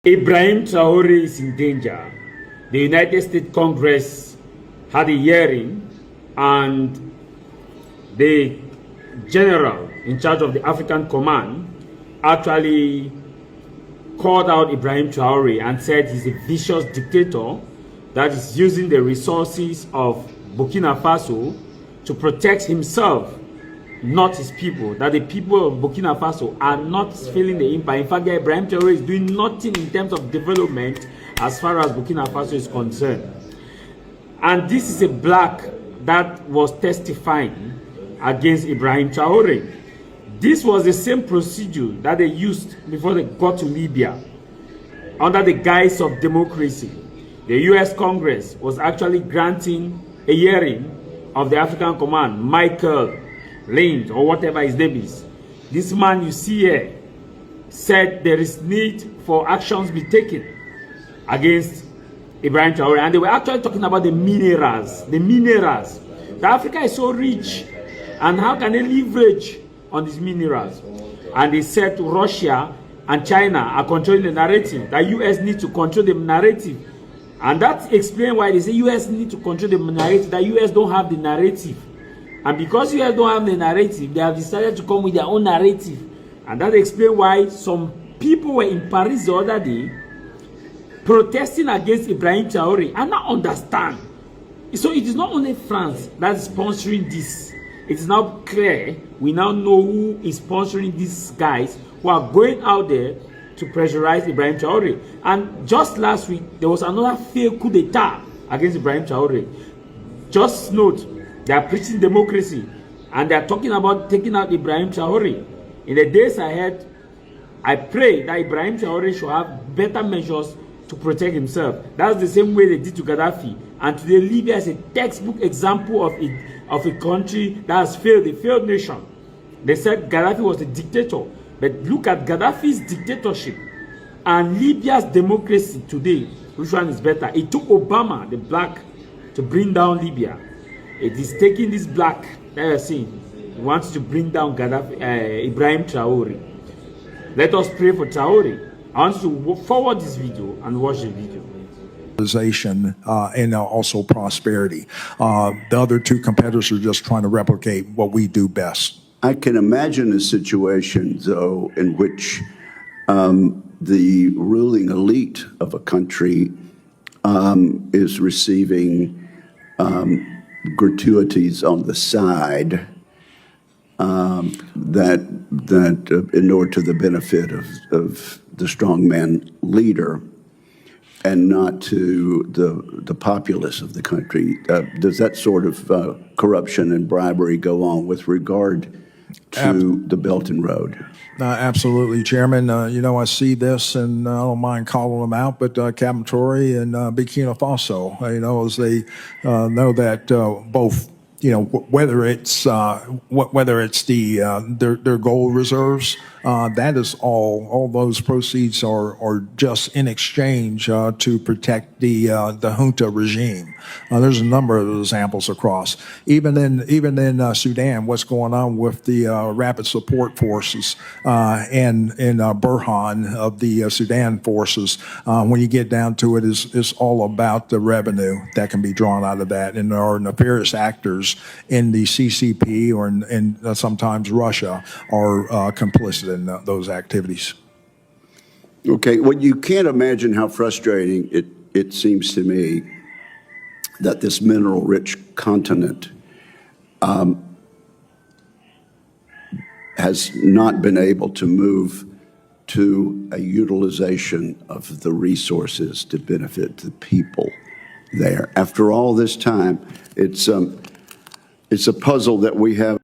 Ibrahim Traore is in danger. The United States Congress had a hearing and the general in charge of the African Command actually called out Ibrahim Traore and said he's a vicious dictator that is using the resources of Burkina Faso to protect himself, not his people, that the people of Burkina Faso are not feeling the impact. In fact, Ibrahim Traore is doing nothing in terms of development as far as Burkina Faso is concerned. And this is a black that was testifying against Ibrahim Traore. This was the same procedure that they used before they got to Libya. Under the guise of democracy, the US Congress was actually granting a hearing of the African Command, Michael Lynch, or whatever his name is. This man you see here said there is need for actions be taken against Ibrahim Traore, and they were actually talking about the minerals. That Africa is so rich, and how can they leverage on these minerals? And they said Russia and China are controlling the narrative, that US needs to control the narrative. And that explains why they say US need to control the narrative, that US don't have the narrative. And because US don't have the narrative, they have decided to come with their own narrative. And that explains why some people were in Paris the other day protesting against Ibrahim Traore. And now understand. So it is not only France that is sponsoring this. It is now clear. We now know who is sponsoring these guys who are going out there to pressurize Ibrahim Traore. And just last week, there was another failed coup d'etat against Ibrahim Traore. Just note, they are preaching democracy and they are talking about taking out Ibrahim Traore. In the days ahead, I pray that Ibrahim Traore should have better measures to protect himself. That's the same way they did to Gaddafi. And today, Libya is a textbook example of a country that has failed, a failed nation. They said Gaddafi was a dictator. But look at Gaddafi's dictatorship and Libya's democracy today. Which one is better? It took Obama, the black, to bring down Libya. It is taking this black that you're seeing. He wants to bring down Gaddafi, Ibrahim Traore. Let us pray for Traore. I want you to forward this video and watch the video. And also prosperity. The other two competitors are just trying to replicate what we do best. I can imagine a situation, though, in which the ruling elite of a country is receiving gratuities on the side that inure to the benefit of the strongman leader and not to the populace of the country. Does that sort of corruption and bribery go on with regard to the Belt and Road? Absolutely, Chairman. I see this, and I don't mind calling them out, but Captain Traore and Burkina Faso, as they know that both, whether it's their gold reserves, that is all those proceeds are just in exchange to protect the junta regime. There's a number of examples across. Even in Sudan, what's going on with the rapid support forces and Burhan of the Sudan forces, when you get down to it, is all about the revenue that can be drawn out of that. And there are nefarious actors in the CCP and sometimes Russia are complicit in those activities. Okay, well, you can't imagine how frustrating it seems to me that this mineral-rich continent has not been able to move to a utilization of the resources to benefit the people there. After all this time, it's a puzzle that we have